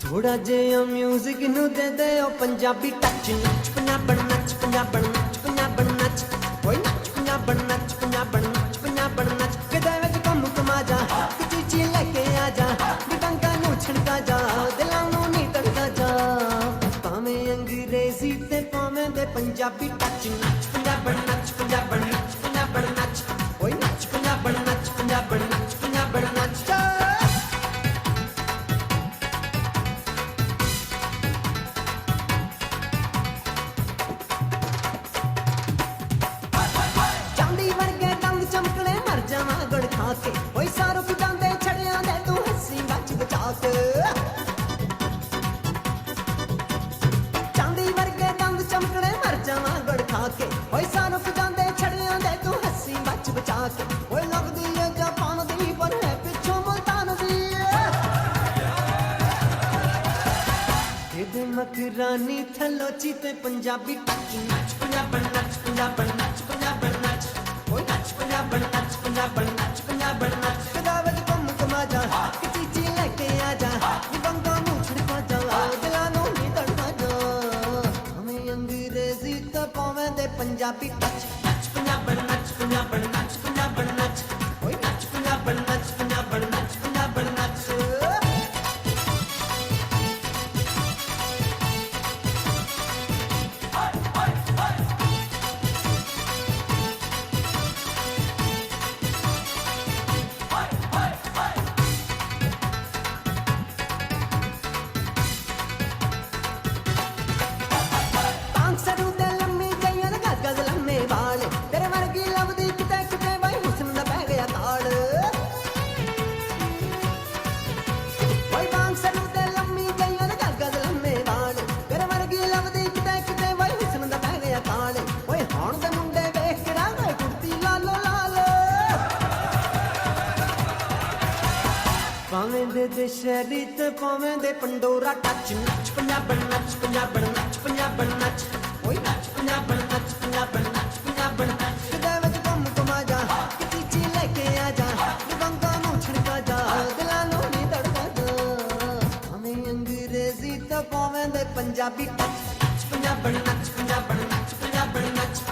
ਥੋੜਾ ਜਿਹਾ ਮਿਊਜ਼ਿਕ ਨੂੰ ਦੇ ਦੇ ਉਹ ਪੰਜਾਬੀ ਟੱਚ ਨੱਚ ਪੰਜਾਬਣ ਨੱਚ ਪੰਜਾਬਣ ਨੱਚ ਪੰਜਾਬਣ ਨੱਚ ਓਏ ਨੱਚ ਪੰਜਾਬਣ ਨੱਚ ਪੰਜਾਬਣ ਨੱਚ ਪੰਜਾਬਣ ਨੱਚ ਕਿਤੇ ਵਿੱਚ ਘੁੰਮ ਘੁਮਾ ਜਾ ਚੀਚੀ ਲੈ ਕੇ ਆ ਜਾ ਡੰਗਾ ਨੂੰ ਛਿੜਕਾ ਜਾ ਦਿਲਾਂ ਨੂੰ ਨੀ ਤੜਕਾ ਜਾ ਭਾਵੇਂ ਅੰਗਰੇਜ਼ੀ ਤੇ ਭਾਵੇਂ ਦੇ ਪੰਜਾਬੀ ਟੱਚ ਨੱਚ ਪੰਜਾਬਣ ਨੱਚ ਪੰਜਾਬਣ ਨੱਚ ਪੰਜਾਬਣ ਨੱਚ ਓਏ ਨੱਚ ਪੰਜਾਬਣ ਨੱਚ ਪੰਜਾਬਣ ਨੱਚ ਪੰਜਾਬਣ ਨੱਚ ਓਏ ਸਾਰੋ ਜਾਂਦੇ ਛੜਿਆਂ ਦੇ ਤੂੰ ਹੱਸੀ ਮੱਚ ਬਚਾ ਕੇ ਚਾਂਦੀ ਵਰਗੇ ਦੰਦ ਚਮਕਣੇ ਮਰ ਜਾਵਾਂ ਗੜ ਖਾ ਕੇ ਓਏ ਸਾਰੋ ਜਾਂਦੇ ਛੜਿਆਂ ਦੇ ਤੂੰ ਹੱਸੀ ਮੱਚ ਬਚਾ ਕੇ ਓਏ ਲੱਗਦੀ ਏ ਜਾਪਾਨ ਦੀ ਪਰ ਹੈ ਪਿੱਛੋਂ ਮੁਲਤਾਨ ਦੀ ਇਹਦੇ ਮਕਰਾਨੀ ਥਲੋਚੀ ਤੇ ਪੰਜਾਬੀ ਟੱਚ ਨੱਚ ਪੰਜਾਬਣ ਨੱਚ ਪੰਜਾਬਣ ਨੱਚ ਪੰਜਾਬਣ ਨੱਚ ਓਏ ਨੱਚ ਪੰਜਾਬਣ ਨੱਚ ਪੰਜਾਬਣ ਨੱਚ ਪੰਜਾਬਣ ਨੱਚ ਕਦਾ ਵਿੱਚ ਘੁੰਮ ਘੁਮਾ ਜਾ ਚੀਚੀ ਲੈ ਕੇ ਆ ਜਾ ਬੰਗਾ ਨੂੰ ਛਿੜਕਾ ਜਾ ਦਿਲਾਂ ਨੂੰ ਨੀ ਤੜਕਾ ਜਾ ਹਮੇ ਅੰਗਰੇਜ਼ੀ ਤਾਂ ਪਾਵੇਂ ਦੇ ਪੰਜਾਬੀ ਟੱਚ ਨੱਚ ਪੰਜਾਬਣ ਨੱਚ ਪੰਜਾਬਣ ਨੱਚ ਪੰਜਾਬਣ ਨੱਚ ਓਏ ਨੱਚ ਪੰਜਾਬਣ ਨੱਚ ਪੰਜਾਬਣ ਨੱਚ ਪੰਜਾਬਣ ਨੱਚ ਭਾਵੇਂ ਦੇ ਸ਼ਹਿਰੀ ਤੇ ਭਾਵੇਂ ਦੇ ਪੰਡੋਰਾ ਟੱਚ ਨੱਚ ਪੰਜਾਬਣ ਨੱਚ ਪੰਜਾਬਣ ਨੱਚ ਪੰਜਾਬਣ ਨੱਚ ਓਏ ਨੱਚ ਪੰਜਾਬਣ ਨੱਚ ਪੰਜਾਬਣ ਨੱਚ ਪੰਜਾਬਣ ਨੱਚ ਕਿਤੇ ਵਿੱਚ ਘੁੰਮ ਘੁਮਾ ਜਾ ਚੀਚੀ ਲੈ ਕੇ ਆ ਜਾ ਬੰਗਾ ਨੂੰ ਛਿੜਕਾ ਜਾ ਦਿਲਾਂ ਨੂੰ ਨੀ ਤੜਕਾ ਜਾ ਭਾਵੇਂ ਅੰਗਰੇਜ਼ੀ ਤੇ ਭਾਵੇਂ ਦੇ ਪੰਜਾਬੀ ਟੱਚ ਨੱਚ ਪੰਜਾਬਣ ਨੱਚ ਪੰਜਾਬਣ ਨੱਚ ਪੰਜਾਬਣ ਨੱਚ